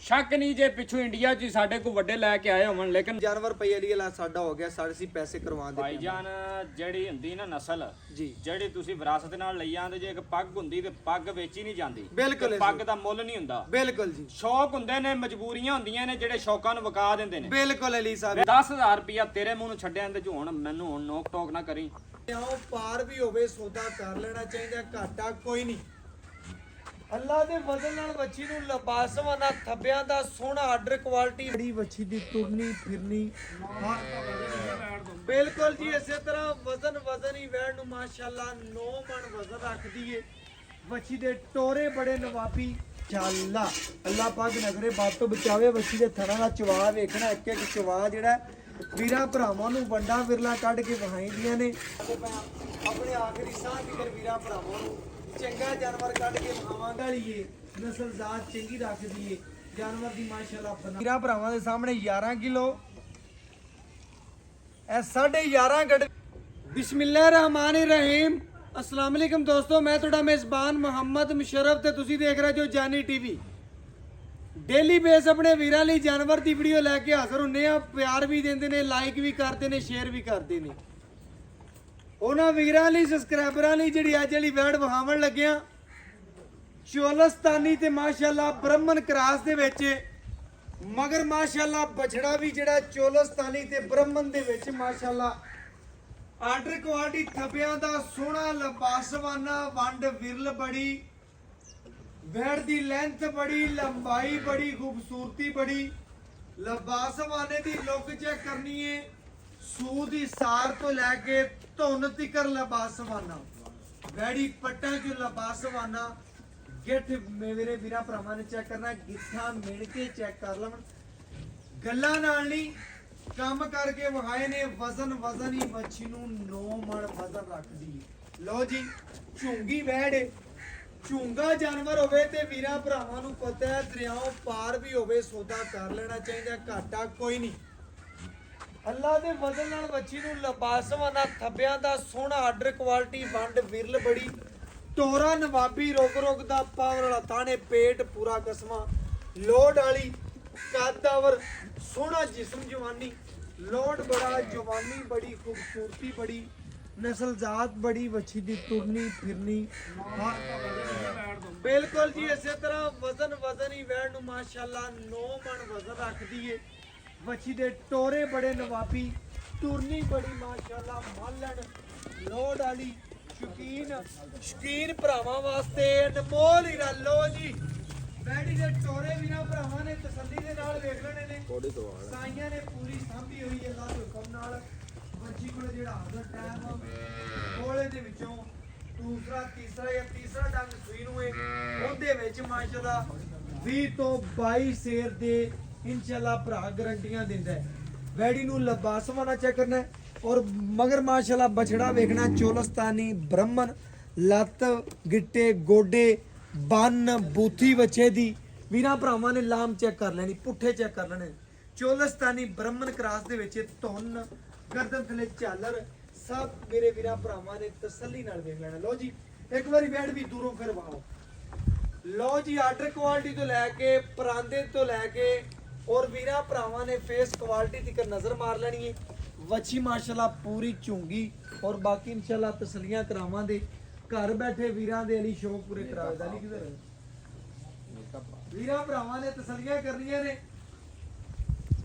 शक नहीं जे पिछू इंडिया च साडे को वड्डे लैके आए होवन लेकिन जानवर पई अली वाला साडा हो गया साडे सी पैसे करवा दे भाईजान ਜਿਹੜੀ ਹੁੰਦੀ ਨਾ ਨਸਲ ਜੀ ਜਿਹੜੀ ਤੁਸੀਂ ਵਿਰਾਸਤ ਨਾਲ ਲਈ ਆਂਦੇ ਜੇ ਇੱਕ ਪੱਗ ਹੁੰਦੀ ਤੇ ਪੱਗ ਵੇਚੀ ਨਹੀਂ ਜਾਂਦੀ ਬਿਲਕੁਲ ਤੇ ਪੱਗ ਦਾ ਮੁੱਲ ਨਹੀਂ ਹੁੰਦਾ ਬਿਲਕੁਲ ਜੀ ਸ਼ੌਕ ਹੁੰਦੇ ਨੇ ਮਜਬੂਰੀਆਂ ਹੁੰਦੀਆਂ ਨੇ ਜਿਹੜੇ ਸ਼ੌਕਾਂ ਨੂੰ ਵਕਾ ਦਿੰਦੇ ਨੇ ਬਿਲकुल ਅਲੀ ਸਾਹਿਬ 10000 ਰੁਪਇਆ ਤੇਰੇ ਮੂੰਹ ਨੂੰ ਛੱਡਿਆਂ ਤੇ ਹੁਣ ਮੈਨੂੰ ਹੁਣ ਨੋਕ ਟੋਕ ਨਾ ਕਰੀ ਆਓ ਪਾਰ ਵੀ ਹੋਵੇ ਸੌਦਾ ਕਰ ਲੈਣਾ ਚਾਹੀਦਾ ਘਾਟਾ ਕੋਈ ਨਹੀਂ ਅੱਲਾ ਦੇ ਵਜ਼ਨ ਨਾਲ ਵੱਛੀ ਨੂੰ ਲਬਾਸਵਾਨਾ ਥੱਬਿਆਂ ਦਾ ਸੋਹਣਾ ਆਰਡਰ ਕੁਆਲਿਟੀ ਬੜੀ ਵੱਛੀ ਦੀ ਤੁਰਨੀ ਫਿਰਨੀ ਬਿਲਕੁਲ ਜੀ ਇਸੇ ਤਰ੍ਹਾਂ ਵਜ਼ਨ ਹੀ ਵੈਣ ਨੂੰ ਮਾਸ਼ਾਅੱਲਾ 9 ਮਣ ਵਜ਼ਨ ਰੱਖਦੀ ਏ ਵੱਛੀ ਦੇ ਟੋਰੇ ਬੜੇ ਨਵਾਬੀ ਚਾਲਾ ਅੱਲਾ ਪਾਕ ਨਗਰੇ ਬਾਤ ਤੋਂ ਬਚਾਵੇ ਵੱਛੀ ਦੇ ਥਣਾ ਦਾ ਚਵਾ ਵੇਖਣਾ ਇੱਕ ਇੱਕ ਚਵਾ ਜਿਹੜਾ ਵੀਰਾਂ ਭਰਾਵਾਂ ਨੂੰ ਵੱਡਾ ਵਿਰਲਾ ਕੱਢ ਕੇ ਵਹਾਈਆਂ ਨੇ ਆਪਣੇ ਆਖਰੀ ਸਾਹ ਫਿਕਰ ਵੀਰਾਂ ਭਰਾਵਾਂ ਨੂੰ ਚੰਗਾ ਜਾਨਵਰ ਕੱਢ ਕੇ ਵਹਾਵਾਂਗਾ ਲਈਏ ਨਸਲ ਜ਼ਾਤ ਚੰਗੀ ਰੱਖ ਦਈਏ ਜਾਨਵਰ ਦੀ ਮਾਸ਼ਾਅੱਲਾ ਬਣਾ ਵੀਰਾਂ ਭਰਾਵਾਂ ਦੇ ਸਾਹਮਣੇ 11 ਕਿਲੋ ਇਹ 11.5 ਗੱਡ ਬਿਸਮਿਲ੍ਲਾਹਿਰਰਹਿਮਾਨਿਰਰਹੀਮ अस्सलाम वालेकुम दोस्तों मैं थोड़ा मेज़बान मोहम्मद मुशर्रफ ते तुसी देख रहे जो जानी टीवी डेली बेस अपने वीरां लई जानवर दी वीडियो लैके हाज़र हुन्ने आ प्यार भी देंदे ने लाइक भी करते ने शेयर भी करते ने उन्हां वीरां लई सबसक्राइबरां लई जिहड़ी अज वाली वैड वहावण लगे चोलस्तानी ते माशाअल्लाह ब्राह्मण क्रास दे विच मगर माशाअल्लाह बछड़ा भी जिहड़ा चोलस्तानी ते ब्राह्मण दे विच माशाअल्लाह आर्डर क्वालिटी थबियां दा सोहना लबासवाना वंड विरल बड़ी वैड़ दी लेंथ बड़ी लंबाई बड़ी खूबसूरती बड़ी लबासवाने दी लुक चेक करनी है सूह दी सार तो लैके धुन तिकर लबासवाना वैड़ी पट्टा जो लबासवाना गिठ मेरे वीरा भरावां ने चेक करना गिट्ठा मिल के चेक कर लवन गल्लां नाल नहीं काम करके वहाए ने वजन ही मच्छी नू 9 मण वजन रखदी है लो जी झूंगी वैड़ झूंगा जानवर होवे ते वीरा भरावां नू पता है दरियाओं पार भी होवे सौदा कर लेना चाहिए घाटा कोई नहीं अल्लाह दे वजन नाल मच्छी नू लबासवाना थब्बियां दा सोहना आर्डर क्वालिटी वंड विरल बड़ी टोरा नवाबी रोग दा पावर वाला ताने पेट पूरा कसमा लोड वाली कादावर सोहना जिस्म जवानी लोड बड़ा जवानी बड़ी खूबसूरती बड़ी नस्ल जात बड़ी वछी दी तुरनी फिरनी बिल्कुल जी इसे तरह वजन ही वैण नू माशाअल्लाह 9 मण वजन रखदी है वछी दे टोरे बड़े नवाबी तुरनी बड़ी माशाअल्लाह मालन लोड वाली शकीन भरावां वास्ते अनमोल हीरा लो जी वैड़ी दे टोरे वीरां भरावां ने तसल्ली दे नाल वेख लेने ने थोड़ी तो साईयां ने पूरी सांभी होई अल्लाह दे हुक्म नाल बच्ची कोल जेड़ा हाਜ਼ਰ टाइम कोले दे विचों दूसरा तीसरा डंग सूई नू है ओदे विच माशाअल्लाह 20 तो 22 शेर दे इंशाअल्लाह भरा गारंटियां दिंदा है वैड़ी नू लबासवाना चेक करना है और मगर माशाअल्लाह बछड़ा वेखना चोलस्तानी ब्राह्मण लत गिट्टे गोडे बन बूथी बच्चे दी वीरां भरावां ने लाम चेक कर लेनी पुट्ठे चेक कर लेने चोलस्तानी ब्राह्मण क्रास दे विच धुन गर्दन थले झालर सब मेरे वीरां भरावां ने तसल्ली नाल देख लेना लो जी एक बारी बैठ भी दूरों फिर वाओ लो जी आर्डर क्वालिटी तो लैके परांदे तो लैके और वीरां भरावां ने फेस क्वालिटी तक नजर मार लेनी है वच्छी माशाअल्लाह पूरी झूंगी और बाकी इंशाअल्लाह तसल्लियां करावांगे घर बैठे वीरां दे अली शौक पूरे करावे दा नहीं किधर वीरां भरावां ने तसल्लियां करनियां ने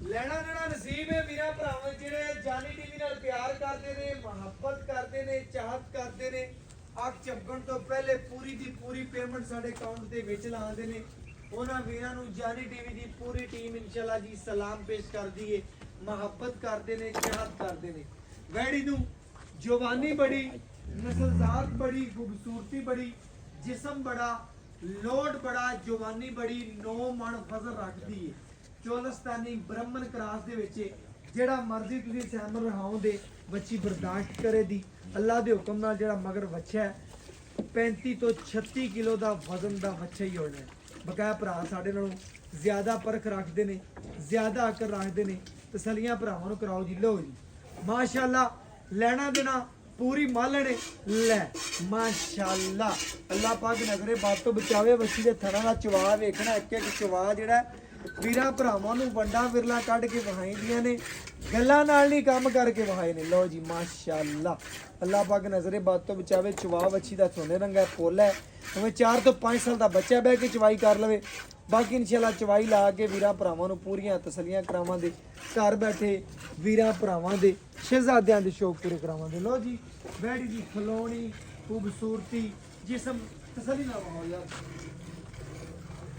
लेना देना नसीब है वीरां भरावां जिहड़े जानी टीवी नाल प्यार करदे ने मुहब्बत करदे ने चाहत करदे ने अख झपकण तो पहले पूरी दी पूरी पेमेंट साडे अकाउंट दे विच लांदे ने उन्हां वीरां नूं जानी टीवी दी पूरी टीम इंशाअल्लाह जी सलाम पेश करदी है मुहब्बत करदे ने चाहत करदे ने वैड़ी नूं जवानी बड़ी नस्लजात बड़ी खूबसूरती बड़ी जिस्म बड़ा लोड बड़ा जवानी बड़ी 9 मण वजन रखती है चोलस्तानी ब्राह्मण क्रास दे विच जेड़ा मर्जी तुसीं सैमन रहाओ दे बच्ची बर्दाश्त करे दी अल्लाह दे हुक्म नाल जेड़ा मगर बच्चा है 35 तो 36 किलो दा वजन दा बच्चा ही होना है बकाया भरा साडे नालों ज्यादा परख रखते ने ज्यादा अकल रखते ने तसल्लियां भरावां नूं कराओ जी लो जी माशाअल्लाह लेना देना पूरी मालने ले माशाअल्लाह अल्लाह पाक नगरे बात तो बचावे वसी दे थड़ा दा चवा वेखना एक एक चवा जेड़ा ਵੀਰਾਂ ਭਰਾਵਾਂ ਨੂੰ ਵੱਡਾ ਵਿਰਲਾ ਕੱਢ ਕੇ ਵਹਾਈਆਂ ਨੇ, ਗੱਲਾਂ ਨਾਲ ਨਹੀਂ ਕੰਮ ਕਰਕੇ ਵਹਾਏ ਨੇ। ਲਓ ਜੀ ਮਾਸ਼ਾਅੱਲਾ, ਅੱਲਾਹ ਪਾਕ ਨਜ਼ਰੇ ਬਾਤ ਤੋਂ ਬਚਾਵੇ। ਚਵਾਬ ਅੱਛੀ ਦਾ ਸੋਨੇ ਰੰਗਾ ਫੁੱਲ ਹੈ, ਭਾਵੇਂ 4 ਤੋਂ 5 ਸਾਲ ਦਾ ਬੱਚਾ ਬਹਿ ਕੇ ਚਵਾਈ ਕਰ ਲਵੇ। ਬਾਕੀ ਇਨਸ਼ਾਅੱਲਾ ਚਵਾਈ ਲਾ ਕੇ ਵੀਰਾਂ ਭਰਾਵਾਂ ਨੂੰ ਪੂਰੀਆਂ ਤਸੱਲੀਆਂ ਕਰਾਵਾਂਗੇ, ਘਰ ਬੈਠੇ ਵੀਰਾਂ ਭਰਾਵਾਂ ਦੇ ਸ਼ਹਿਜ਼ਾਦਿਆਂ ਦੇ ਸ਼ੌਕ ਪੂਰੇ ਕਰਾਵਾਂਗੇ। ਲਓ ਜੀ ਬੈੜੀ ਦੀ ਖਲੋਣੀ ਖੂਬਸੂਰਤੀ ਜਿਸਮ ਤਸੱਲੀ ਨਾਲ ਹੋ ਯਾਰ,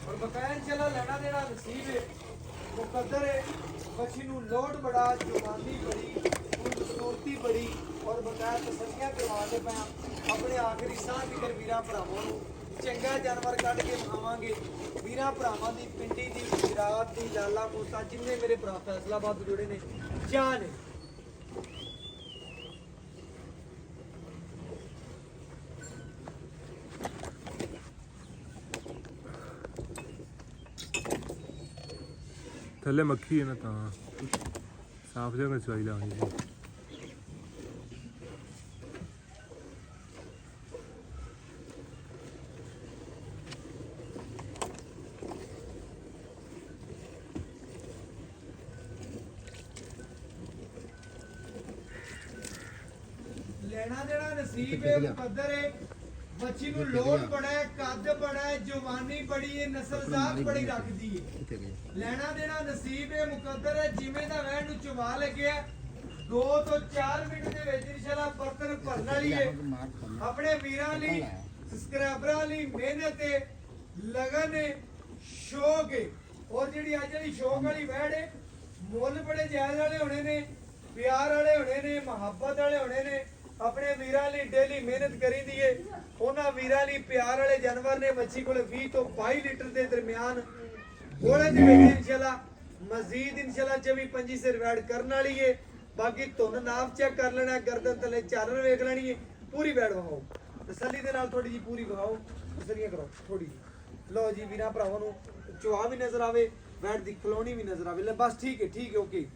और बकाया इंशाल्लाह लेना देना नसीब है, मुकद्दर है। बच्ची नू लोड बड़ा, जवानी बड़ी, खूबसूरती बड़ी और बकाया तसल्लियां करवाते पे अपने आखिरी साह तक वीरां भरावां नू चंगा जानवर कढ के खावांगे। वीरां भरावां दी पिंडी दी गुजरात दी लाला मोसा जिन्ने मेरे भरा फैसलाबाद जुड़े ने जान है। ਥੱਲੇ ਮੱਖੀ ਹੈ ਨਾ ਤਾਂ ਸਾਫ ਜਗ੍ਹਾ ਚਵਾਈ ਲਾਉਣੀ ਸੀ। लेना देना नसीब है, मुकद्दर है। बच्ची नू लोड बड़ा है, कद बड़ा है, जवानी बड़ी है, नस्लजात बड़ी रखदी है। लेना देना नसीब है, मुकद्दर है। जिवें दा वैन नू चवा लग्या 2 ਤੋਂ 4 ਮਿੰਟ ਦੇ ਵਿੱਚ ਇਨਸ਼ਾਅੱਲਾ ਬਰਤਨ ਭਰਨ ਵਾਲੀ ਹੈ। ਆਪਣੇ ਵੀਰਾਂ ਲਈ ਸਬਸਕ੍ਰਾਈਬਰਾਂ ਲਈ ਮਿਹਨਤ ਹੈ, ਲਗਨ ਹੈ, ਸ਼ੌਕ ਹੈ। ਔਰ ਜਿਹੜੀ ਅੱਜ ਵਾਲੀ ਸ਼ੌਕ ਵਾਲੀ ਵੈੜ ਹੈ, ਮੁੱਲ ਬੜੇ ਜਾਇਜ਼ ਵਾਲੇ ਹੋਣੇ ਨੇ, ਪਿਆਰ ਵਾਲੇ ਹੋਣੇ ਨੇ, ਮੁਹੱਬਤ ਵਾਲੇ ਹੋਣੇ ਨੇ। ਆਪਣੇ ਵੀਰਾਂ ਲਈ ਡੇਲੀ ਮਿਹਨਤ ਕਰੀਦੀ ਏ। ਉਹਨਾਂ ਵੀਰਾਂ ਲਈ ਪਿਆਰ ਵਾਲੇ ਜਾਨਵਰ ਨੇ। ਮੱਛੀ ਕੋਲੇ 20 ਤੋਂ 22 ਲੀਟਰ ਦੇ ਦਰਮਿਆਨ ਕੋਲੇ ਦੇ ਵਿੱਚ ਇਨਸ਼ਾਅੱਲਾ ਮਜ਼ੀਦ ਇਨਸ਼ਾਅੱਲਾ 24-25 ਸਿਰ ਵੈੜ ਕਰਨ ਵਾਲੀ ਏ। ਬਾਕੀ ਧੁਨ ਨਾਪ ਚੈੱਕ ਕਰ ਲੈਣਾ, ਗਰਦਨ ਥੱਲੇ ਚਾਦਰ ਵੇਖ ਲੈਣੀ ਏ। ਪੂਰੀ ਵੈੜ ਵਹਾਓ, ਤਸੱਲੀ ਦੇ ਨਾਲ ਥੋੜੀ ਜੀ ਪੂਰੀ ਵਹਾਓ, ਤਸੱਲੀਆਂ ਕਰੋ ਥੋੜੀ ਜੀ। ਲਓ ਜੀ ਵੀਰਾਂ ਭਰਾਵਾਂ ਨੂੰ ਚੁਆ ਵੀ ਨਜ਼ਰ ਆਵੇ, ਵੈੜ ਦੀ ਖਲੋਣੀ ਵੀ ਨਜ਼ਰ ਆਵੇ। ਲੈ ਬਸ ਠੀਕ ਹੈ ਓਕੇ।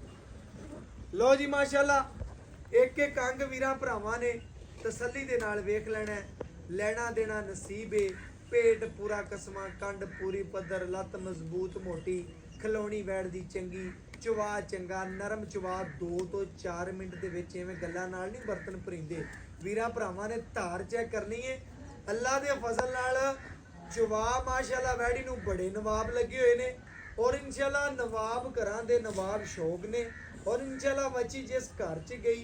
ਲਓ ਜੀ ਮਾਸ਼ਾਅੱਲਾ, ਇੱਕ ਇੱਕ ਅੰਗ ਵੀਰਾਂ ਭਰਾਵਾਂ ਨੇ ਤਸੱਲੀ ਦੇ ਨਾਲ ਵੇਖ ਲੈਣਾ, ਲੈਣਾ ਦੇਣਾ ਨਸੀਬ ਏ। ਪੇਟ ਪੂਰਾ ਕਸਮਾਂ, ਕੰਡ ਪੂਰੀ ਪੱਧਰ, ਲੱਤ ਮਜ਼ਬੂਤ ਮੋਟੀ, ਖਲੋਣੀ ਵੈੜ ਦੀ ਚੰਗੀ, ਚਵਾ ਚੰਗਾ ਨਰਮ ਚਵਾ। 2 ਤੋਂ 4 ਮਿੰਟ ਦੇ ਵਿੱਚ ਐਵੇਂ ਗੱਲਾਂ ਨਾਲ ਨਹੀਂ ਬਰਤਨ ਭਰਿੰਦੇ। ਵੀਰਾਂ ਭਰਾਵਾਂ ਨੇ ਧਾਰ ਚੈੱਕ ਕਰਨੀ ਏ। ਅੱਲਾ ਦੇ ਫਜ਼ਲ ਨਾਲ ਚਵਾ ਮਾਸ਼ਾਅੱਲਾ ਵੈੜੀ ਨੂੰ ਬੜੇ ਨਵਾਬ ਲੱਗੇ ਹੋਏ ਨੇ। ਔਰ ਇਨਸ਼ਾਅੱਲਾ ਨਵਾਬ ਘਰਾਂ ਦੇ ਨਵਾਬ ਸ਼ੌਕ ਨੇ। और इंशाल्लाह बच्ची जिस घर च गई,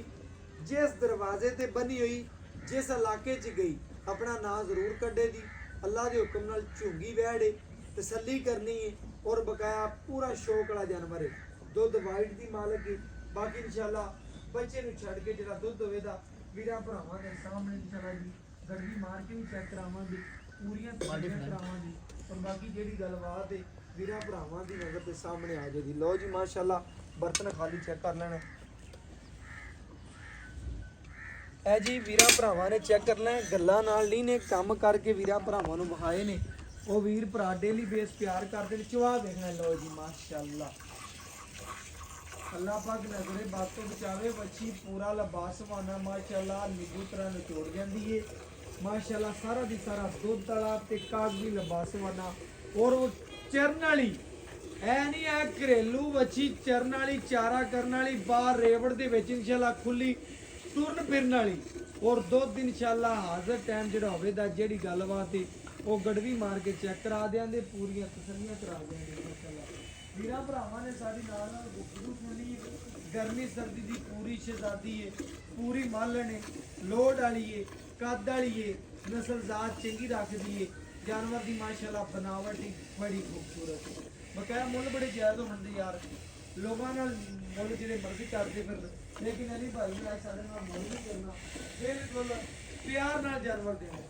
जिस दरवाजे ते बनी हुई, जिस इलाके च गई, अपना नां जरूर कड्डे दी। अल्लाह के हुक्म नाल झुंगी वैड़ तसल्ली करनी है। और बकाया पूरा शौक वाला जानवर है, दुध वाइट दी मालक है। बाकी इंशाल्लाह बच्चे नूं छड्ड के जिहड़ा दुध होवेगा वीरां भरावां दे सामने इंशाल्लाह जी गड्डी मार के भी चेक करावांगे, पूरियां तसल्लियां करावांगे। और बाकी जिहड़ी गलबात है वीरां भरावां दी नज़र दे सामने आ जाएगी। लो जी माशाअल्लाह बर्तन खाली चेक कर लेना है जी। वीरां भरावां ने चेक कर लें, गल्लां नाल नहीं ने, काम करके वीरां भरावां नूं विखाए ने। ਉਹ ਵੀਰ ਭਰਾ ਡੇਲੀ ਬੇਸ ਪਿਆਰ ਕਰਦੇ ਨੇ। ਚਵਾ ਦੇਖਣਾ। ਲਓ ਜੀ ਮਾਸ਼ਾਅੱਲਾ, ਅੱਲਾਹ ਪਾਕ ਨਜ਼ਰੇ ਬਾਤ ਤੋਂ ਬਚਾਵੇ। ਬੱਚੀ ਪੂਰਾ ਲਬਾਸਵਾਨਾ ਮਾਸ਼ਾਅੱਲਾ, ਨਿੱਘੂ ਤਰ੍ਹਾਂ ਨਿਚੋੜ ਜਾਂਦੀ ਏ ਮਾਸ਼ਾਅੱਲਾ। ਸਾਰਾ ਦੀ ਸਾਰਾ ਦੁੱਧ ਵਾਲਾ ਤੇ ਕਾਗਜ਼ੀ ਲਬਾਸਵਾਨਾ। ਔਰ ਉਹ ਚਰਨ ਵਾਲੀ ਐ ਨਹੀਂ ਐ ਘਰੇਲੂ ਬੱਚੀ, ਚਰਨ ਵਾਲੀ, ਚਾਰਾ ਕਰਨ ਵਾਲੀ, ਬਾਹਰ ਰੇਵੜ ਦੇ ਵਿੱਚ ਇਨਸ਼ਾਅੱਲਾ ਖੁੱਲੀ ਤੁਰਨ ਫਿਰਨ ਵਾਲੀ। ਔਰ ਦੁੱਧ ਇਨਸ਼ਾਅੱਲਾ ਹਾਜ਼ਰ ਟਾਈਮ ਜਿਹੜਾ ਹੋਵੇਗਾ, ਜਿਹੜੀ ਗੱਲਬਾਤ ਏ ਉਹ ਗੜਵੀ ਮਾਰ ਕੇ ਚੈੱਕ ਕਰਾ ਦਿਆਂਗੇ, ਪੂਰੀਆਂ ਤਸੱਲੀਆਂ ਕਰਾ ਦਿਆਂਗੇ ਮਾਸ਼ਾਅੱਲਾ। ਵੀਰਾਂ ਭਰਾਵਾਂ ਨੇ ਸਾਡੀ ਨਾਲ ਗੁਫ਼ਤਗੂ ਸੁਣੀ। ਗਰਮੀ ਸਰਦੀ ਦੀ ਪੂਰੀ ਸ਼ਹਿਜ਼ਾਦੀ ਏ, ਪੂਰੀ ਮਾਲਣ ਏ, ਲੋਡ ਵਾਲੀ ਏ, ਕੱਦ ਵਾਲੀ ਏ, ਨਸਲਜ਼ਾਤ ਚੰਗੀ ਰੱਖਦੀ ਏ। ਜਾਨਵਰ ਦੀ ਮਾਸ਼ਾਅੱਲਾ बनावट ही बड़ी खूबसूरत है। बकाया मुल बड़े जायज़ होंगे यार, लोगों नाल मुल जिहड़े मर्जी करते फिर, लेकिन अली भाई ने सारे नाल मुल नहीं करना, बिल्कुल प्यार नाल जानवर देना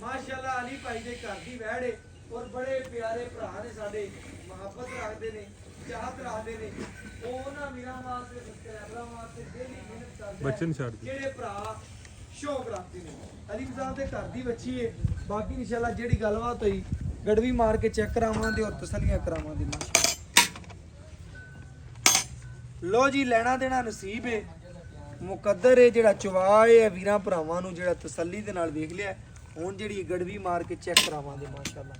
माशाअल्लाह। अली भाई दे घर दी वैड़ है और बड़े प्यारे भरा ने साडे, मुहब्बत रखते ने, चाहत रखते ने। ਉਹਨਾਂ ਵੀਰਾਂ ਵਾਸਤੇ, ਸਬਸਕ੍ਰਾਈਬਰਾਂ ਵਾਸਤੇ ਡੇਲੀ ਮਿਹਨਤ ਕਰਦੇ ਬੱਚਨ ਛੱਡ ਜਿਹੜੇ ਭਰਾ ਸ਼ੌਕ ਰੱਖਦੇ ਨੇ। ਅਲੀ ਸਾਹਿਬ ਦੇ ਘਰ ਦੀ ਬੱਚੀ ਏ। ਬਾਕੀ ਇਨਸ਼ਾਅੱਲਾ ਜਿਹੜੀ ਗੱਲਬਾਤ ਹੋਈ ਗੜਵੀ ਮਾਰ ਕੇ ਚੈੱਕ ਕਰਾਵਾਂਗੇ ਔਰ ਤਸੱਲੀਆਂ ਕਰਾਵਾਂਗੇ ਮਾਸ਼ਾਅੱਲਾ। ਲੋ ਜੀ ਲੈਣਾ ਦੇਣਾ ਨਸੀਬ ਏ, ਮੁਕੱਦਰ ਏ। ਜਿਹੜਾ ਚਵਾ ਏ ਵੀਰਾਂ ਭਰਾਵਾਂ ਨੂੰ ਜਿਹੜਾ ਤਸੱਲੀ ਦੇ ਨਾਲ ਵੇਖ ਲਿਆ, ਹੁਣ ਜਿਹੜੀ ਗੜਵੀ ਮਾਰ ਕੇ ਚੈੱਕ ਕਰਾਵਾਂਗੇ ਮਾਸ਼ਾਅੱਲਾ।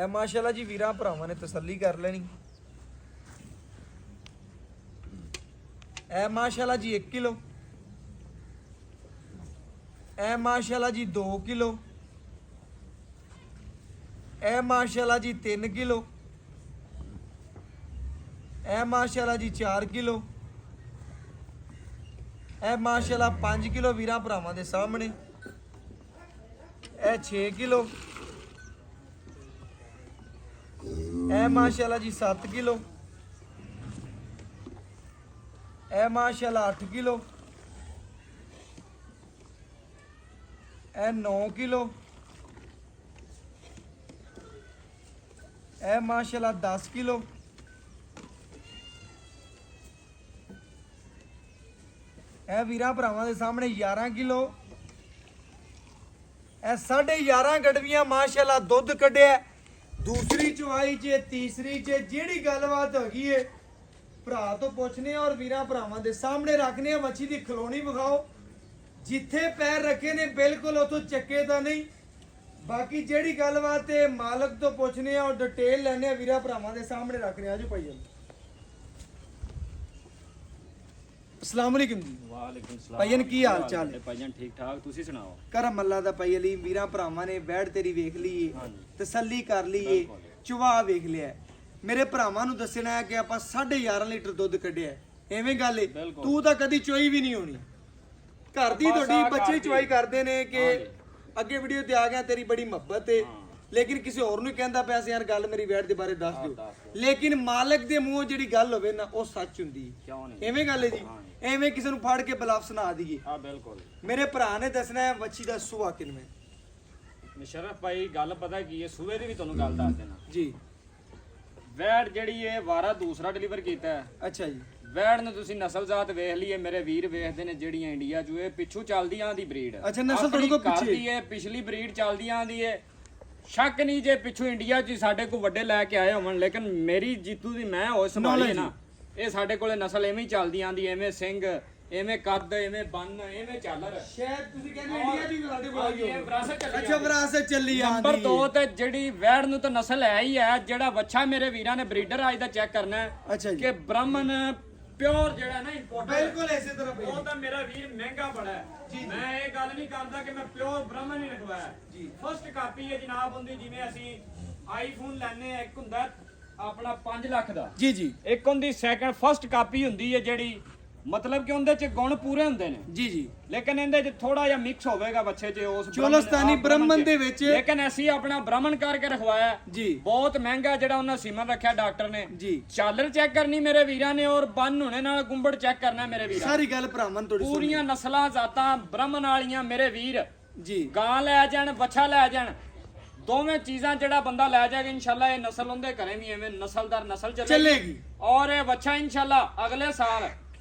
ਇਹ ਮਾਸ਼ਾਅੱਲਾ ਜੀ ਵੀਰਾਂ ਭਰਾਵਾਂ ਨੇ ਤਸੱਲੀ ਕਰ ਲੈਣੀ। ਇਹ ਮਾਸ਼ਾਅੱਲਾ ਜੀ 1 ਕਿਲੋ, ਇਹ ਮਾਸ਼ਾਅੱਲਾ ਜੀ 2 ਕਿਲੋ, ਇਹ ਮਾਸ਼ਾਅੱਲਾ ਜੀ 3 ਕਿਲੋ, ਇਹ ਮਾਸ਼ਾਅੱਲਾ ਜੀ 4 ਕਿਲੋ, ਇਹ ਮਾਸ਼ਾਅੱਲਾ 5 ਕਿਲੋ ਵੀਰਾਂ ਭਰਾਵਾਂ ਦੇ ਸਾਹਮਣੇ, ਇਹ 6 ਕਿਲੋ, ਇਹ ਮਾਸ਼ਾਅੱਲਾ ਜੀ 7 ਕਿਲੋ, ਇਹ ਮਾਸ਼ਾਅੱਲਾ 8 ਕਿਲੋ, ਇਹ 9 ਕਿਲੋ, ਇਹ ਮਾਸ਼ਾਅੱਲਾ 10 ਕਿਲੋ, ਇਹ ਵੀਰਾਂ ਭਰਾਵਾਂ ਦੇ ਸਾਹਮਣੇ 11 ਕਿਲੋ, ਇਹ 11.5 ਗੜਵੀਆਂ ਮਾਸ਼ਾਅੱਲਾ ਦੁੱਧ ਕੱਢਿਆ। ਦੂਸਰੀ ਚੁਆਈ 'ਚ ਤੀਸਰੀ 'ਚ ਜਿਹੜੀ ਗੱਲਬਾਤ ਹੈਗੀ ਏ ਭਰਾ ਤੋਂ ਪੁੱਛਨੇ ਆ ਔਰ ਵੀਰਾਂ ਭਰਾਵਾਂ ਦੇ ਸਾਹਮਣੇ ਰੱਖਨੇ ਆ। ਮੱਛੀ ਦੀ ਖਲੋਣੀ ਵਿਖਾਓ, ਜਿੱਥੇ ਪੈਰ ਰੱਖੇ ਨੇ ਬਿਲਕੁਲ ਉਥੋਂ ਚੱਕੇ ਤਾਂ ਨਹੀਂ। ਬਾਕੀ ਜਿਹੜੀ ਗੱਲਬਾਤ ਹੈ ਮਾਲਕ ਤੋਂ ਪੁੱਛਨੇ ਆ ਔਰ ਡਿਟੇਲ ਲੈਣੇ ਆ, ਵੀਰਾਂ ਭਰਾਵਾਂ ਦੇ ਸਾਹਮਣੇ ਰੱਖਨੇ ਆ। ਜੀ ਭਾਈ अस्सलाम वालेकुम जी। ਵਾਲੇਕੁਮ ਸਲਾਮ ਭਾਈਨ ਕੀ ਹਾਲ ਚਾਲ ਹੈ? ਭਾਈਨ ਠੀਕ ਠਾਕ, ਤੁਸੀਂ ਸੁਣਾਓ? ਕਰਮ ਅੱਲਾ ਦਾ ਭਾਈ ਅਲੀ। ਵੀਰਾਂ ਭਰਾਵਾਂ ਨੇ ਬੈਠ ਤੇਰੀ ਵੇਖ ਲਈਏ, ਹਾਂਜੀ। ਤਸੱਲੀ ਕਰ ਲਈਏ, ਚੁਵਾ ਵੇਖ ਲਿਆ। ਮੇਰੇ ਭਰਾਵਾਂ ਨੂੰ ਦੱਸਣਾ ਹੈ ਕਿ ਆਪਾਂ 11.5 ਲੀਟਰ ਦੁੱਧ ਕੱਢਿਆ। ਐਵੇਂ ਗੱਲ ਏ, ਬਿਲਕੁਲ। ਤੂੰ ਤਾਂ ਕਦੀ ਚੋਈ ਵੀ ਨਹੀਂ ਹੋਣੀ। ਘਰ ਦੀ ਬਸ ਤੁਹਾਡੀ ਆਹ ਬੱਚੇ ਘਰ ਚੁਆਈ ਦੀ। ਕਰਦੇ ਨੇ ਕਿ ਹਾਂਜੀ। ਅੱਗੇ ਵੀਡੀਓ ਤੇ ਆ ਗਿਆ ਤੇਰੀ ਬੜੀ ਮੁਹੱਬਤ ਏ, ਲੇਕਿਨ ਕਿਸੇ ਹੋਰ ਨੂੰ ਕਹਿੰਦਾ ਪਿਆ ਸੀ ਯਾਰ ਗੱਲ ਮੇਰੀ ਬੈਠ ਦੇ ਬਾਰੇ ਦੱਸ ਦਿਓ। ਲੇਕਿਨ ਮਾਲਕ ਦੇ ਮੂੰਹੋਂ ਜਿਹੜੀ ਗੱਲ ਹੋਵੇ ਨਾ ਉਹ ਸੱਚ ਹੁੰਦੀ ਹੈ। ਕਿਉਂ ਨਹੀਂ? ਐਵੇਂ ਗੱਲ ਹੈ ਜੀ, ਐਵੇਂ ਕਿਸੇ ਨੂੰ ਫੜ ਕੇ ਬਲਾਫ ਸੁਣਾ ਦਈਏ। ਆ ਬਿਲਕੁਲ। ਮੇਰੇ ਭਰਾ ਨੇ ਦੱਸਣਾ ਹੈ ਵੱਛੀ ਦਾ ਸੁਆ ਕਿਨਵੇਂ। ਮੁਸ਼ਰਫ ਭਾਈ ਗੱਲ ਪਤਾ ਕੀ ਹੈ, ਸੂਬੇ ਦੀ ਵੀ ਤੁਹਾਨੂੰ ਗੱਲ ਦੱਸ ਦੇਣਾ। ਜੀ ਵੈੜ ਜਿਹੜੀ ਹੈ ਵਾਰਾ ਦੂਸਰਾ ਡਿਲੀਵਰ ਕੀਤਾ ਹੈ। ਅੱਛਾ ਜੀ। ਵੈੜ ਨੂੰ ਤੁਸੀਂ ਨਸਲਜ਼ਾਤ ਵੇਖ ਲਈਏ, ਮੇਰੇ ਵੀਰ ਵੇਖਦੇ ਨੇ ਜਿਹੜੀਆਂ ਇੰਡੀਆ 'ਚ ਇਹ ਪਿੱਛੂ ਚੱਲਦੀ ਆਂਦੀ ਬਰੀਡ। ਅੱਛਾ, ਨਸਲ ਤੁਹਾਡੇ ਕੋਲ ਪਿੱਛੇ? ਦੀ ਹੈ, ਪਿਛਲੀ ਬਰੀਡ ਚੱਲਦੀ ਆਂਦੀ ਹੈ। ਸ਼ੱਕ ਨਹੀਂ ਜੇ ਪਿੱਛੂ ਇੰਡੀਆ 'ਚ ਸਾਡੇ ਕੋਲ ਵੱਡੇ ਲੈ ਕੇ ਆਏ ਹੋਣ, ਲੇਕਿਨ ਮੇਰੀ ਜੀਤੂ ਦੀ ਮੈਂ ਹੋਏ ਸੰਭਾਲੀ ਨਾ, ਇਹ ਸਾਡੇ ਕੋਲੇ ਨਸਲ ਐਵੇਂ ਹੀ ਚੱਲਦੀ ਆਂਦੀ, ਐਵੇਂ ਸਿੰਘ, ਐਵੇਂ ਕੱਦ, ਐਵੇਂ ਬੰਨ, ਐਵੇਂ ਝਾਲਰ। ਸ਼ਾਇਦ ਤੁਸੀਂ ਕਹਿੰਦੇ ਇੰਡੀਆ ਦੀ ਸਾਡੇ ਕੋਲ ਆਈ ਇਹ ਵਿਰਾਸਤ ਚੱਲੀ ਅੱਛਾ, ਵਿਰਾਸਤ ਚੱਲੀ ਆਂਦੀ। ਨੰਬਰ 2 ਤੇ ਜਿਹੜੀ ਵੈੜ ਨੂੰ ਤਾਂ ਨਸਲ ਹੈ ਹੀ ਹੈ। ਜਿਹੜਾ ਵੱਛਾ ਮੇਰੇ ਵੀਰਾਂ ਨੇ ਬਰੀਡਰ ਅੱਜ ਦਾ ਚੈੱਕ ਕਰਨਾ ਹੈ ਅੱਛਾ ਜੀ। ਕਿ ਬ੍ਰਾਹਮਣ ਪਿਓਰ ਜਿਹੜਾ ਨਾ ਇੰਪੋਰਟੈਂਟ, ਬਿਲਕੁਲ ਇਸੇ ਤਰ੍ਹਾਂ ਭਾਈ। ਉਹ ਤਾਂ ਮੇਰਾ ਵੀਰ ਮਹਿੰਗਾ ਬੜਾ ਹੈ। ਮੈਂ ਇਹ ਗੱਲ ਨਹੀਂ ਕਰਦਾ ਕਿ ਮੈਂ ਪਿਓਰ ਬ੍ਰਾਹਮਣ ਹੀ ਰਖਵਾਇਆ ਜੀ। ਫਸਟ ਕਾਪੀ ਹੈ ਜਨਾਬ ਹੁੰਦੀ, ਜਿਵੇਂ ਅਸੀਂ ਆਈਫੋਨ ਲੈਣੇ ਆ, ਇੱਕ ਹੁੰਦਾ ਆਪਣਾ 5 ਲੱਖ ਦਾ ਜੀ ਜੀ ਇੱਕ ਹੁੰਦੀ ਸੈਕੰਡ ਫਸਟ ਕਾਪੀ ਹੁੰਦੀ ਹੈ, ਜਿਹੜੀ ਮਤਲਬ ਕਿ ਉਹਦੇ ਚ ਗੁਣ ਪੂਰੇ ਹੁੰਦੇ ਨੇ ਜੀ ਜੀ। ਲੇਕਿਨ ਇਹਦੇ ਚ ਥੋੜਾ ਜਿਹਾ ਮਿਕਸ ਹੋਵੇਗਾ ਬੱਚੇ ਚ ਉਸ ਚੋਲਸਤਾਨੀ ਬ੍ਰਾਹਮਣ ਦੇ ਵਿੱਚ। ਲੇਕਿਨ ਅਸੀਂ ਆਪਣਾ ਬ੍ਰਾਹਮਣ ਕਰਕੇ ਰਖਵਾਇਆ ਜੀ। ਬਹੁਤ ਮਹਿੰਗਾ ਜਿਹੜਾ ਉਹਨਾਂ ਸੀਮਨ ਰੱਖਿਆ ਡਾਕਟਰ ਨੇ ਜੀ। ਚਾਲਰ ਚੈੱਕ ਕਰਨੀ ਮੇਰੇ ਵੀਰਾਂ ਨੇ, ਔਰ ਬੰਨ ਹੋਣੇ ਨਾਲ ਗੁੰਬੜ ਚੈੱਕ ਕਰਨਾ ਮੇਰੇ ਵੀਰਾਂ। ਸਾਰੀ ਗੱਲ ਭਰਾਵਾਂ ਤੁਹਾਡੀ ਸੁਣ। ਪੂਰੀਆਂ ਨਸਲਾਂ ਜ਼ਾਤਾਂ ਬ੍ਰਾਹਮਣ ਵਾਲੀਆਂ ਮੇਰੇ ਵੀਰ। ਜੀ। ਗਾਂ ਲੈ ਜਾਣ, ਵੱਛਾ ਲੈ ਜਾਣ, ਦੋਵੇਂ ਚੀਜ਼ਾਂ ਜਿਹੜਾ ਬੰਦਾ ਲੈ ਜਾਏਗਾ ਇਨਸ਼ਾਅੱਲਾ ਇਹ ਨਸਲ ਉਹਦੇ ਘਰੇ ਵੀ ਐਵੇਂ ਨਸਲਦਾਰ ਨਸਲ ਚੱਲੇਗੀ। ਔਰ ਇਹ ਵੱਛਾ ਇਨਸ਼ਾਅੱਲਾ ਅਗਲੇ ਸਾਲ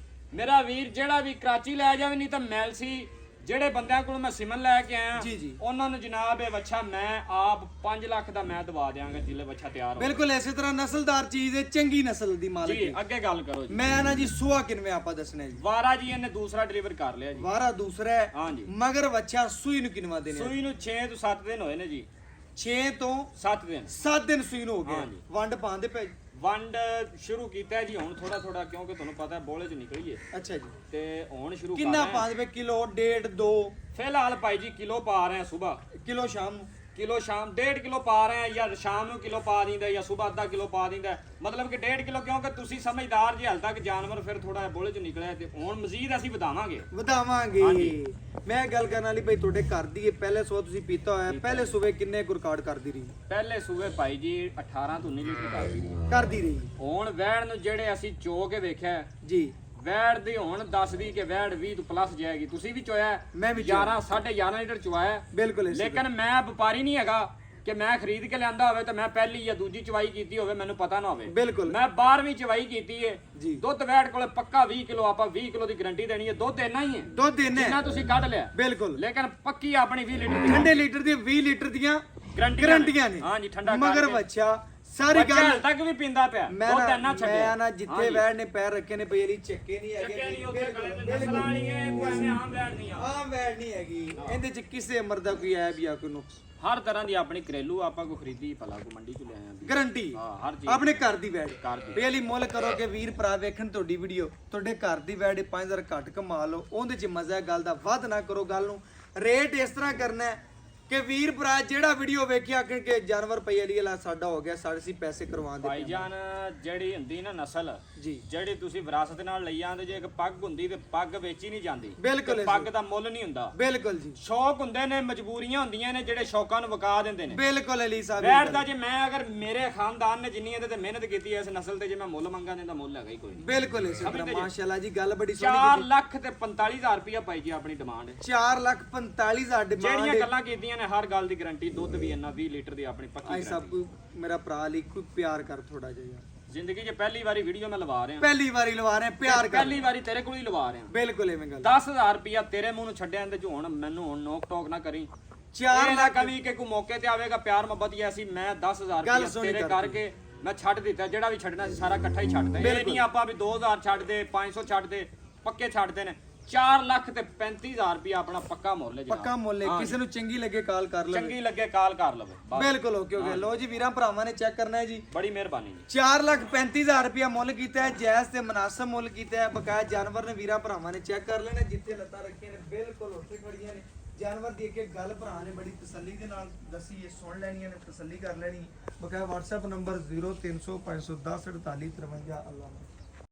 ਮੇਰਾ ਵੀਰ ਜਿਹੜਾ ਵੀ ਕਰਾਚੀ ਲੈ ਜਾਵੇ, ਨਹੀਂ ਤਾਂ ਮੈਲਸੀ ਜਿਹੜੇ ਬੰਦਿਆਂ ਕੋਲ ਮੈਂ ਸਿਮਨ ਲੈ ਕੇ ਆਇਆ ਜੀ ਜੀ। ਉਹਨਾਂ ਨੂੰ ਜਨਾਬ ਇਹ ਵੱਛਾ ਮੈਂ ਆਪ 5 ਲੱਖ ਦਾ ਮੈਂ ਦਵਾ ਦਿਆਂਗਾ ਜਿਲੇ ਵੱਛਾ ਤਿਆਰ ਹੋ। ਬਿਲਕੁਲ ਇਸੇ ਤਰ੍ਹਾਂ ਨਸਲਦਾਰ ਚੀਜ਼ ਹੈ, ਚੰਗੀ ਨਸਲ ਦੀ ਮਾਲਕ ਜੀ ਹੈ। ਅੱਗੇ ਗੱਲ ਕਰੋ ਜੀ। ਮੈਂ ਨਾ ਜੀ ਸੁਆ ਕਿਨਵੇਂ ਆਪਾਂ ਦੱਸਣਾ ਜੀ। ਵਾਰਾ ਜੀ ਇਹਨੇ ਦੂਸਰਾ ਡਿਲੀਵਰ ਕਰ ਲਿਆ ਜੀ। ਵਾਰਾ ਦੂਸਰਾ ਹੈ। ਹਾਂਜੀ। ਮਗਰ ਬੱਚਾ ਸੂਈ ਨੂੰ ਕਿਨਵਾ ਦੇਣੇ? ਸੂਈ ਨੂੰ 6 ਤੋਂ 7 ਦਿਨ ਹੋਏ ਨੇ ਜੀ। 6 ਤੋਂ 7 ਦਿਨ 7 ਦਿਨ ਸੂਈ ਨੂੰ ਹੋ ਗਏ। ਹਾਂਜੀ। ਵੰਡ ਪਾਉਂਦੇ ਪਏ? ਵੰਡ ਸ਼ੁਰੂ ਕੀਤਾ ਹੈ ਜੀ ਹੁਣ ਥੋੜਾ ਥੋੜਾ, ਕਿਉਂਕਿ ਤੁਹਾਨੂੰ ਪਤਾ ਹੈ ਬੋਲੇ ਚ ਨਿਕਲੀਏ ਅੱਛਾ ਜੀ। ਤੇ ਹੁਣ ਸ਼ੁਰੂ ਕਰ ਕਿੰਨਾ ਰਹੇ ਹਾਂ। ਪਾਉਂਦੇ ਪਏ? ਕਿਲੋ, 1.5, 2 ਫਿਲਹਾਲ ਭਾਈ ਜੀ ਕਿਲੋ ਪਾ ਰਹੇ ਆ ਸਵੇਰ, ਕਿਲੋ ਸ਼ਾਮ ਨੂੰ? ਕਿਲੋ ਸ਼ਾਮ, 1.5 ਕਿਲੋ ਪਾ ਰਹੇ ਆ, ਜਾਂ ਸ਼ਾਮ ਨੂੰ ਕਿਲੋ ਪਾ ਦਿੰਦਾ, ਜਾਂ ਸਵੇਰ ਅੱਧਾ ਕਿਲੋ ਪਾ ਦਿੰਦਾ, ਮਤਲਬ ਕਿ 1.5 ਕਿਲੋ, ਕਿਉਂਕਿ ਤੁਸੀਂ ਸਮਝਦਾਰ ਜੀ, ਹਾਲ ਤੱਕ ਜਾਨਵਰ ਫਿਰ ਥੋੜਾ ਬੋਲੇ ਚ ਨਿਕਲਿਆ ਤੇ ਹੁਣ ਮਜ਼ੀਦ ਅਸੀਂ ਵਧਾਵਾਂਗੇ। ਵਧਾਵਾਂਗੇ। ਹਾਂਜੀ। ਮੈਂ ਗੱਲ ਕਰਨ ਵਾਲੀ ਭਾਈ ਤੁਹਾਡੇ ਘਰ ਦੀ ਹੈ, ਪਹਿਲੇ ਸਵੇਰ ਤੁਸੀਂ ਪੀਤਾ ਹੋਇਆ, ਪਹਿਲੇ ਸਵੇਰ ਕਿੰਨੇ ਕੁ ਰਿਕਾਰਡ ਕਰਦੀ ਰਹੀ? ਪਹਿਲੇ ਸੂਏ ਭਾਈ ਜੀ 18 ਤੋਂ 19 ਲੀਟਰ ਕਰਦੀ ਰਹੀ। ਹੁਣ ਵੈਣ ਨੂੰ ਜਿਹੜੇ ਅਸੀਂ ਚੋ ਕੇ ਵੇਖਿਆ ਜੀ। ਵੈੜ ਦੀ ਹੁਣ ਦੱਸਦੀ ਕਿ ਵੈੜ 20 ਤੋਂ ਪਲੱਸ ਜਾਏਗੀ। ਤੁਸੀਂ ਵੀ ਚੋਇਆ? ਮੈਂ ਵੀ 11 11.5 ਲੀਟਰ ਚੋਇਆ। ਬਿਲਕੁਲ ਇਸੇ ਲੇਕਿਨ ਮੈਂ ਵਪਾਰੀ ਨਹੀਂ ਹੈਗਾ ਕਿ ਮੈਂ ਖਰੀਦ ਕੇ ਲਿਆਂਦਾ ਹੋਵੇ ਤੇ ਮੈਂ ਪਹਿਲੀ ਜਾਂ ਦੂਜੀ ਚਵਾਈ ਕੀਤੀ ਹੋਵੇ ਮੈਨੂੰ ਪਤਾ ਨਾ ਹੋਵੇ। ਬਿਲਕੁਲ। ਮੈਂ 12ਵੀਂ ਚਵਾਈ ਕੀਤੀ ਏ ਜੀ। ਦੁੱਧ ਵੈੜ ਕੋਲੇ ਪੱਕਾ 20 ਕਿਲੋ, ਆਪਾਂ 20 ਕਿਲੋ ਦੀ ਗਾਰੰਟੀ ਦੇਣੀ ਹੈ। ਦੁੱਧ ਇੰਨਾ ਹੀ ਹੈ ਦੁੱਧ ਦੇਣਾ ਜਿੰਨਾ ਤੁਸੀਂ ਕੱਢ ਲਿਆ, ਬਿਲਕੁਲ। ਲੇਕਿਨ ਪੱਕੀ ਆਪਣੀ 20 ਲੀਟਰ ਦੀ ਠੰਡੇ ਲੀਟਰ ਦੀ 20 ਲੀਟਰ ਦੀਆਂ ਗਾਰੰਟੀਆਂ ਗਰੰਟੀਆਂ ਨੇ। ਹਾਂਜੀ ਠੰਡਾ ਮਗਰ ਕਰਕੇ। ਬੱਚਾ ਸਾਰੀ ਬੱਚਾ ਗੱਲ ਹਾਲੇ ਤੱਕ ਵੀ ਪੀਂਦਾ ਪਿਆ ਦੁੱਧ ਇੰਨਾ ਛੱਡਿਆ ਮੈਂ ਨਾ ਜਿੱਥੇ ਵੈੜ ਨੇ ਪੈਰ ਰੱਖੇ ਨੇ ਬਈ ਇਹਦੀ ਚੱਕੇ ਨਹੀਂ ਚੱਕੇ ਹੈਗੇ ਨਹੀਂ ਉੱਥੇ ਗਲੇ ਤੇ ਨਸਲਾਂ ਨਹੀਂ ਹੈ ਕੋਈ ਐਵੇਂ ਆਮ ਵੈੜ ਨਹੀਂ ਆ ਆਮ ਵੈੜ ਨਹੀਂ ਹੈਗੀ ਇਹਦੇ ਚ ਕਿਸੇ ਉਮਰ ਦਾ ਕੋਈ ਐਬ ਜਾਂ ਕੋਈ ਨੁਕਸ ਹਰ ਤਰ੍ਹਾਂ ਦੀ ਆਪਣੀ ਘਰੇਲੂ ਆਪਾਂ ਕੋ ਖਰੀਦੀ ਭਲਾ ਕੋ ਮੰਡੀ ਚ ਲੈ ਆਇਆ ਵੀ ਗਰੰਟੀ ਹਾਂ ਹਰ ਚੀਜ਼ ਆਪਣੇ ਘਰ ਦੀ ਵੈੜ ਘਰ ਦੀ। ਪਹਿਲੀ ਮੁੱਲ ਕਰੋਗੇ ਵੀਰ ਭਰਾ ਵੇਖਣ ਤੁਹਾਡੀ ਵੀਡੀਓ ਤੁਹਾਡੇ ਘਰ ਦੀ ਵੈੜ 5000 ਘੱਟ ਕਮਾ ਲਓ ਉਹਦੇ ਚ ਮਜ਼ਾ ਹੈ ਗੱਲ ਦਾ ਵੱਧ ਨਾ ਕਰੋ ਗੱਲ ਨੂੰ ਰੇਟ ਇਸ ਤਰ੍ਹਾਂ ਕਰਨਾ ਹੈ ਕਿ ਵੀਰ ਭਰਾ ਜਿਹੜਾ ਵੀਡੀਓ ਵੇਖਿਆ ਕਿ ਜਾਨਵਰ ਪਈ ਵਾਲੀ ਵਾਲਾ ਸਾਡਾ ਹੋ ਗਿਆ ਸਾਡੇ ਸੀ ਪੈਸੇ ਕਰਵਾ ਦੇ ਭਾਈਜਾਨ ਜਿਹੜੀ ਹੁੰਦੀ ਨਾ ਨਸਲ ਜੀ ਜਿਹੜੀ ਤੁਸੀਂ ਵਿਰਾਸਤ ਨਾਲ ਲਈ ਆਂਦੇ ਜੇ ਇੱਕ ਪੱਗ ਹੁੰਦੀ ਤੇ ਪੱਗ ਵੇਚੀ ਨਹੀਂ ਜਾਂਦੀ ਬਿਲਕੁਲ ਤੇ ਪੱਗ ਦਾ ਮੁੱਲ ਨਹੀਂ ਹੁੰਦਾ ਬਿਲਕੁਲ ਜੀ ਸ਼ੌਕ ਹੁੰਦੇ ਨੇ ਮਜਬੂਰੀਆਂ ਹੁੰਦੀਆਂ ਨੇ ਜਿਹੜੇ ਸ਼ੌਕਾਂ ਨੂੰ ਵਕਾ ਦਿੰਦੇ ਨੇ ਬਿਲਕੁਲ ਅਲੀ ਸਾਹਿਬ ਵੈੜ ਦਾ ਜੇ ਮੈਂ ਅਗਰ ਮੇਰੇ ਖਾਨਦਾਨ ਨੇ ਜਿੰਨੀ ਇਹਦੇ ਤੇ ਮਿਹਨਤ ਕੀਤੀ ਹੈ ਇਸ ਨਸਲ ਤੇ ਜੇ ਮੈਂ ਮੁੱਲ ਮੰਗਾ ਤਾਂ ਮੁੱਲ ਹੈਗਾ ਹੀ ਕੋਈ ਨਹੀਂ ਬਿਲਕੁਲ ਇਸੇ ਤਰ੍ਹਾਂ ਮਾਸ਼ਾਅੱਲਾ ਜੀ ਗੱਲ ਬੜੀ ਸੋਹਣੀ 4 ਲੱਖ ਤੇ 45000 ਰੁਪਇਆ ਪਾਈ ਜੀ ਆਪਣੀ ਡਿਮਾਂਡ 4,45,000 ਜਿਹੜੀਆਂ ਡਿਮਾਂਡ ਗੱਲਾਂ ਕੀਤੀਆਂ ਨੇ ਹਰ ਗੱਲ ਦੀ ਗਾਰੰਟੀ ਦੁੱਧ ਵੀ ਇੰਨਾ 20 ਲੀਟਰ ਦੀ ਆਪਣੀ ਪੱਕੀ ਆਈ ਸਭ ਕੋਈ ਮੇਰਾ ਭਰਾ ਲਈ ਕੋਈ ਪਿਆਰ ਕਰ ਥੋੜਾ ਜਿਹਾ ਯਾਰ ਜ਼ਿੰਦਗੀ 'ਚ ਪਹਿਲੀ ਵਾਰੀ ਵੀਡੀਓ ਮੈਂ ਲਵਾ ਰਿਹਾ ਪਹਿਲੀ ਵਾਰੀ ਲਵਾ ਰਹੇ ਪਿਆਰ ਕਰ ਪਹਿਲੀ ਵਾਰੀ ਤੇਰੇ ਕੋਲ ਹੀ ਲਵਾ ਰਿਹਾ ਬਿਲਕੁਲ ਐਵੇਂ ਗੱਲ 10000 ਰੁਪਇਆ ਤੇਰੇ ਮੂੰਹ ਨੂੰ ਛੱਡਿਆ ਇਹਦੇ 'ਚ ਹੁਣ ਮੈਨੂੰ ਹੁਣ ਨੋਕ ਟੋਕ ਨਾ ਕਰੀ 4 ਲੱਖ ਕਵੀ ਕਿ ਕੋਈ ਮੌਕੇ ਤੇ ਆਵੇਗਾ ਪਿਆਰ ਮੁਹੱਬਤ ਹੀ ਐਸੀ ਮੈਂ 10000 ਗੱਲ ਰੁਪਇਆ ਸੋਹਣੀ ਤੇਰੇ ਕਰਤੀ। ਕਰਕੇ ਮੈਂ ਛੱਡ ਦਿੱਤਾ ਜਿਹੜਾ ਵੀ ਛੱਡਣਾ ਸੀ ਸਾਰਾ ਇਕੱਠਾ ਹੀ ਛੱਡਦਾ ਇਹ ਬਿਲਕੁਲ। ਨਹੀਂ ਆਪਾਂ ਵੀ 2000 ਛੱਡ ਦੇ 500 ਛੱਡ ਦੇ ਪੱਕੇ ਛੱਡਦੇ ਨੇ 4 ਲੱਖ ਤੇ 35000 ਰੁਪਇਆ ਆਪਣਾ ਪੱਕਾ ਮੁੱਲ ਹੈ ਪੱਕਾ ਮੁੱਲ ਹੈ ਕਿਸੇ ਨੂੰ ਚੰਗੀ ਲੱਗੇ ਕਾਲ ਕਰ ਲਵੇ ਚੰਗੀ ਲੱਗੇ ਕਾਲ ਕਰ ਲਵੇ ਬਸ। ਬਿਲਕੁਲ ਓਕੇ ਹੋ ਗਿਆ ਲੋ ਜੀ ਵੀਰਾਂ ਭਰਾਵਾਂ ਨੇ ਚੈੱਕ ਕਰਨਾ ਹੈ ਜੀ ਬੜੀ ਮਿਹਰਬਾਨੀ ਜੀ 4,35,000 ਰੁਪਇਆ ਮੁੱਲ ਕੀਤਾ ਹੈ ਜਾਇਜ਼ ਤੇ ਮੁਨਾਸਬ ਮੁੱਲ ਕੀਤਾ ਹੈ ਬਕਾਇਆ ਜਾਨਵਰ ਨੇ ਵੀਰਾਂ ਭਰਾਵਾਂ ਨੇ ਚੈੱਕ ਕਰ ਲੈਣਾ ਜਿੱਥੇ ਲੱਤਾਂ ਰੱਖੀਆਂ ਨੇ ਬਿਲਕੁਲ ਉੱਥੇ ਖੜੀਆਂ ਨੇ ਜਾਨਵਰ ਦੀ ਇੱਕ ਗੱਲ ਭਰਾ ਨੇ ਬੜੀ ਤਸੱਲੀ ਦੇ ਨਾਲ ਦੱਸੀ ਇਹ ਸੁਣ ਲੈਣੀਆਂ ਨੇ ਤਸੱਲੀ ਕਰ ਲੈਣੀ ਬਕਾਇਆ WhatsApp ਨੰਬਰ 0300 510 4853 ਅੱਲਾਹ